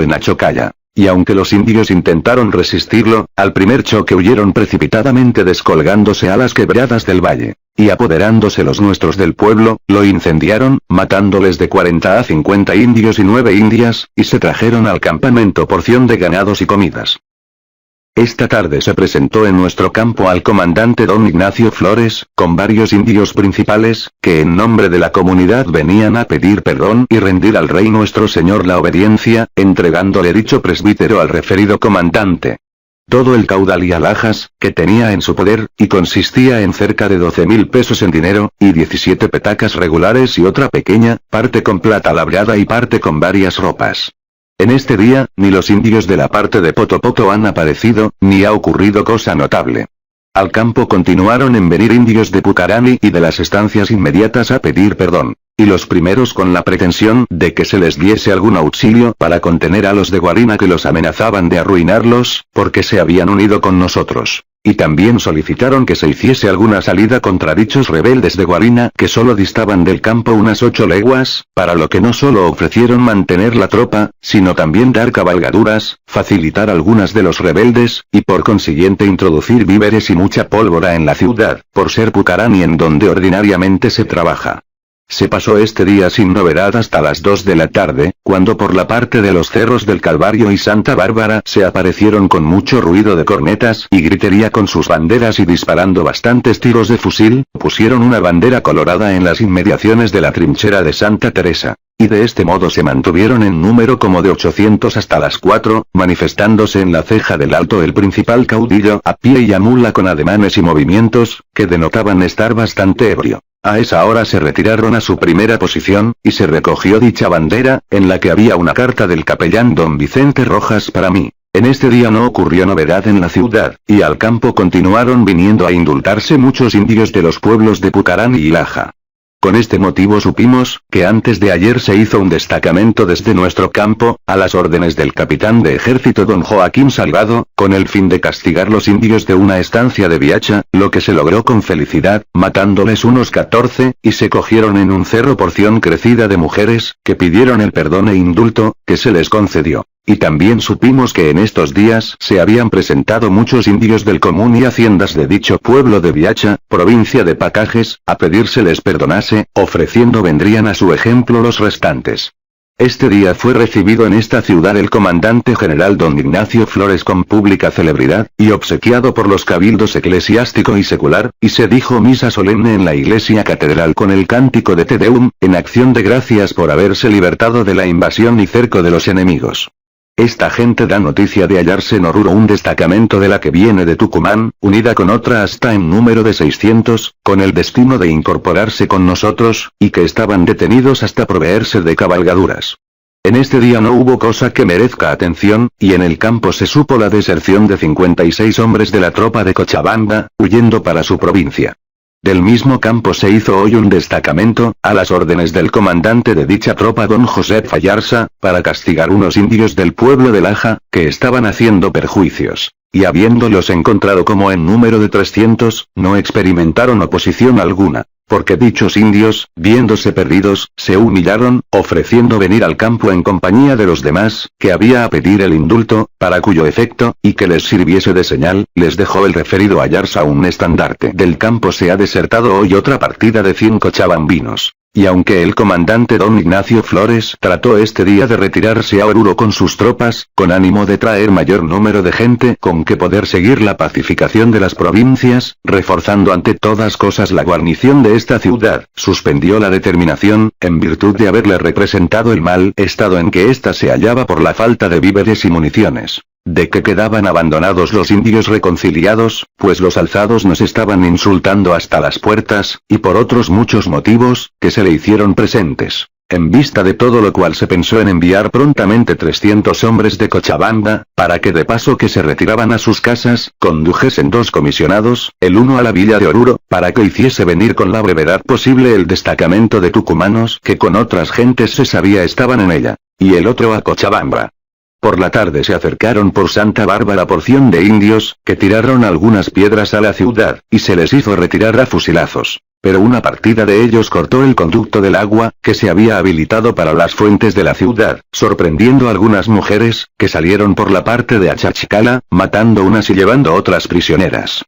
en Achocalla. Y aunque los indios intentaron resistirlo, al primer choque huyeron precipitadamente descolgándose a las quebradas del valle. Y apoderándose los nuestros del pueblo, lo incendiaron, matándoles de 40 a 50 indios y 9 indias, y se trajeron al campamento porción de ganados y comidas. Esta tarde se presentó en nuestro campo al comandante don Ignacio Flores, con varios indios principales, que en nombre de la comunidad venían a pedir perdón y rendir al rey nuestro señor la obediencia, entregándole dicho presbítero al referido comandante. Todo el caudal y alhajas, que tenía en su poder, y consistía en cerca de 12.000 pesos en dinero, y 17 petacas regulares y otra pequeña, parte con plata labrada y parte con varias ropas. En este día, ni los indios de la parte de Potopoto han aparecido, ni ha ocurrido cosa notable. Al campo continuaron en venir indios de Pucarani y de las estancias inmediatas a pedir perdón. Y los primeros con la pretensión de que se les diese algún auxilio para contener a los de Guarina que los amenazaban de arruinarlos, porque se habían unido con nosotros. Y también solicitaron que se hiciese alguna salida contra dichos rebeldes de Guarina que solo distaban del campo unas 8 leguas, para lo que no solo ofrecieron mantener la tropa, sino también dar cabalgaduras, facilitar algunas de los rebeldes, y por consiguiente introducir víveres y mucha pólvora en la ciudad, por ser Pucarani en donde ordinariamente se trabaja. Se pasó este día sin novedad hasta las 2 de la tarde, cuando por la parte de los cerros del Calvario y Santa Bárbara se aparecieron con mucho ruido de cornetas y gritería con sus banderas y disparando bastantes tiros de fusil, pusieron una bandera colorada en las inmediaciones de la trinchera de Santa Teresa. Y de este modo se mantuvieron en número como de 800 hasta las 4, manifestándose en la ceja del alto el principal caudillo a pie y a mula con ademanes y movimientos, que denotaban estar bastante ebrio. A esa hora se retiraron a su primera posición, y se recogió dicha bandera, en la que había una carta del capellán don Vicente Rojas para mí. En este día no ocurrió novedad en la ciudad, y al campo continuaron viniendo a indultarse muchos indios de los pueblos de Pucarani y Laja. Con este motivo supimos, que antes de ayer se hizo un destacamento desde nuestro campo, a las órdenes del capitán de ejército don Joaquín Salgado, con el fin de castigar los indios de una estancia de Viacha, lo que se logró con felicidad, matándoles unos 14, y se cogieron en un cerro porción crecida de mujeres, que pidieron el perdón e indulto, que se les concedió. Y también supimos que en estos días se habían presentado muchos indios del común y haciendas de dicho pueblo de Viacha, provincia de Pacajes, a pedir se les perdonase, ofreciendo vendrían a su ejemplo los restantes. Este día fue recibido en esta ciudad el comandante general don Ignacio Flores con pública celebridad, y obsequiado por los cabildos eclesiástico y secular, y se dijo misa solemne en la iglesia catedral con el cántico de Te Deum, en acción de gracias por haberse libertado de la invasión y cerco de los enemigos. Esta gente da noticia de hallarse en Oruro un destacamento de la que viene de Tucumán, unida con otra hasta en número de 600, con el destino de incorporarse con nosotros, y que estaban detenidos hasta proveerse de cabalgaduras. En este día no hubo cosa que merezca atención, y en el campo se supo la deserción de 56 hombres de la tropa de Cochabamba, huyendo para su provincia. Del mismo campo se hizo hoy un destacamento, a las órdenes del comandante de dicha tropa don José Fallarza, para castigar unos indios del pueblo de Laja, que estaban haciendo perjuicios. Y habiéndolos encontrado como en número de 300, no experimentaron oposición alguna. Porque dichos indios, viéndose perdidos, se humillaron, ofreciendo venir al campo en compañía de los demás, que había a pedir el indulto, para cuyo efecto, y que les sirviese de señal, les dejó el referido Ayarza un estandarte. Del campo se ha desertado hoy otra partida de 100 cochabambinos. Y aunque el comandante don Ignacio Flores trató este día de retirarse a Oruro con sus tropas, con ánimo de traer mayor número de gente con que poder seguir la pacificación de las provincias, reforzando ante todas cosas la guarnición de esta ciudad, suspendió la determinación, en virtud de haberle representado el mal estado en que ésta se hallaba por la falta de víveres y municiones. De que quedaban abandonados los indios reconciliados, pues los alzados nos estaban insultando hasta las puertas, y por otros muchos motivos, que se le hicieron presentes. En vista de todo lo cual se pensó en enviar prontamente 300 hombres de Cochabamba, para que de paso que se retiraban a sus casas, condujesen 2 comisionados, el uno a la villa de Oruro, para que hiciese venir con la brevedad posible el destacamento de tucumanos que con otras gentes se sabía estaban en ella, y el otro a Cochabamba. Por la tarde se acercaron por Santa Bárbara porción de indios, que tiraron algunas piedras a la ciudad, y se les hizo retirar a fusilazos. Pero una partida de ellos cortó el conducto del agua, que se había habilitado para las fuentes de la ciudad, sorprendiendo a algunas mujeres, que salieron por la parte de Achachicala, matando unas y llevando otras prisioneras.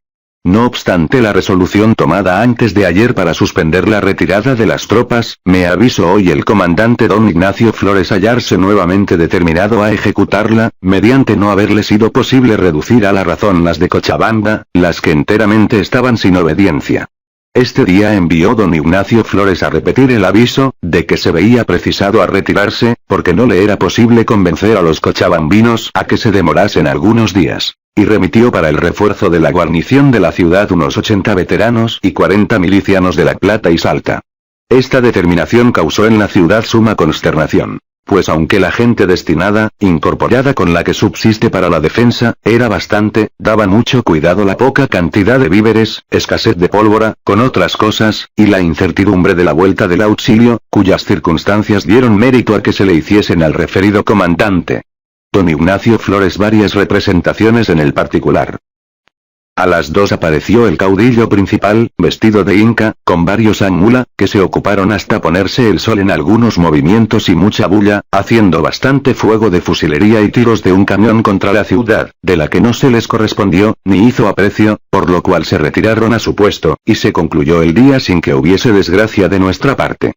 No obstante la resolución tomada antes de ayer para suspender la retirada de las tropas, me avisó hoy el comandante don Ignacio Flores hallarse nuevamente determinado a ejecutarla, mediante no haberle sido posible reducir a la razón las de Cochabamba, las que enteramente estaban sin obediencia. Este día envió don Ignacio Flores a repetir el aviso, de que se veía precisado a retirarse, porque no le era posible convencer a los cochabambinos a que se demorasen algunos días. Y remitió para el refuerzo de la guarnición de la ciudad unos 80 veteranos y 40 milicianos de La Plata y Salta. Esta determinación causó en la ciudad suma consternación, pues aunque la gente destinada, incorporada con la que subsiste para la defensa, era bastante, daba mucho cuidado la poca cantidad de víveres, escasez de pólvora, con otras cosas, y la incertidumbre de la vuelta del auxilio, cuyas circunstancias dieron mérito a que se le hiciesen al referido comandante don Ignacio Flores varias representaciones en el particular. A las 2 apareció el caudillo principal, vestido de inca, con varios anmula, que se ocuparon hasta ponerse el sol en algunos movimientos y mucha bulla, haciendo bastante fuego de fusilería y tiros de un cañón contra la ciudad, de la que no se les correspondió, ni hizo aprecio, por lo cual se retiraron a su puesto, y se concluyó el día sin que hubiese desgracia de nuestra parte.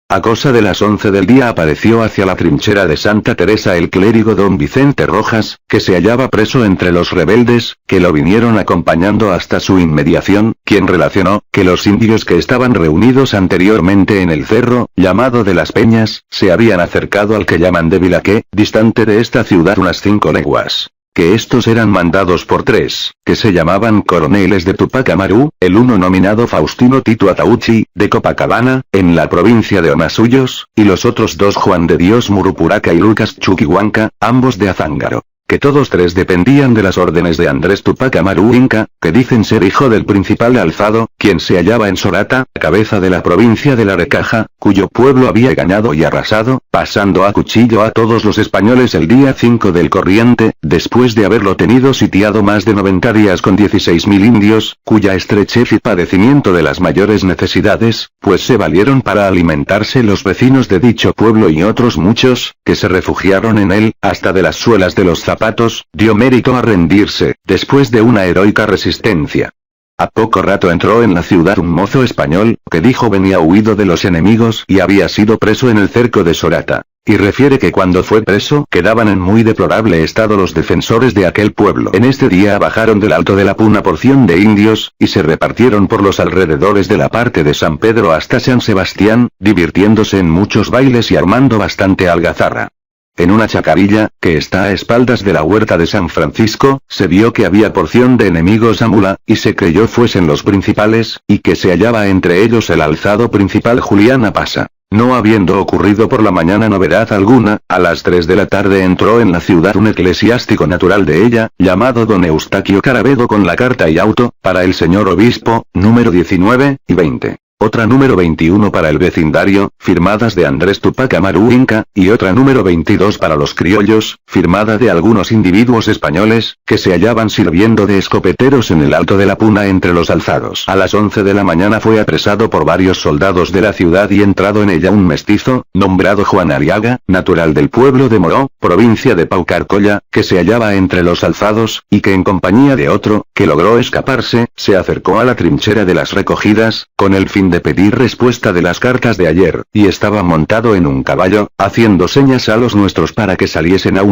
A cosa de las 11 del día apareció hacia la trinchera de Santa Teresa el clérigo don Vicente Rojas, que se hallaba preso entre los rebeldes, que lo vinieron acompañando hasta su inmediación, quien relacionó, que los indios que estaban reunidos anteriormente en el cerro, llamado de las Peñas, se habían acercado al que llaman de Vilaqué, distante de esta ciudad unas 5 leguas. Que estos eran mandados por 3, que se llamaban coroneles de Tupac Amaru, el uno nominado Faustino Tito Atauchi, de Copacabana, en la provincia de Omasuyos, y los otros 2 Juan de Dios Murupuraca y Lucas Chuquihuanca, ambos de Azángaro. Que todos 3 dependían de las órdenes de Andrés Tupac Amaru Inca, que dicen ser hijo del principal Alzado, quien se hallaba en Sorata, cabeza de la provincia de Larecaja, cuyo pueblo había ganado y arrasado, pasando a cuchillo a todos los españoles el día 5 del corriente, después de haberlo tenido sitiado más de 90 días con 16.000 indios, cuya estrechez y padecimiento de las mayores necesidades, pues se valieron para alimentarse los vecinos de dicho pueblo y otros muchos, que se refugiaron en él, hasta de las suelas de los zapatos, dio mérito a rendirse, después de una heroica resistencia. A poco rato entró en la ciudad un mozo español, que dijo venía huido de los enemigos y había sido preso en el cerco de Sorata. Y refiere que cuando fue preso quedaban en muy deplorable estado los defensores de aquel pueblo. En este día bajaron del Alto de la Puna porción de indios, y se repartieron por los alrededores de la parte de San Pedro hasta San Sebastián, divirtiéndose en muchos bailes y armando bastante algazarra. En una chacarilla, que está a espaldas de la huerta de San Francisco, se vio que había porción de enemigos a mula, y se creyó fuesen los principales, y que se hallaba entre ellos el alzado principal Julián Apasa. No habiendo ocurrido por la mañana novedad alguna, a las 3 de la tarde entró en la ciudad un eclesiástico natural de ella, llamado don Eustaquio Caravedo con la carta y auto, para el señor obispo, número 19 y 20. Otra número 21 para el vecindario, firmadas de Andrés Tupac Amaru Inca, y otra número 22 para los criollos, firmada de algunos individuos españoles, que se hallaban sirviendo de escopeteros en el Alto de la Puna entre los alzados. A las 11 de la mañana fue apresado por varios soldados de la ciudad y entrado en ella un mestizo, nombrado Juan Ariaga, natural del pueblo de Moró, provincia de Paucarcolla, que se hallaba entre los alzados, y que en compañía de otro, que logró escaparse, se acercó a la trinchera de las recogidas, con el fin de pedir respuesta de las cartas de ayer, y estaba montado en un caballo, haciendo señas a los nuestros para que saliesen a unir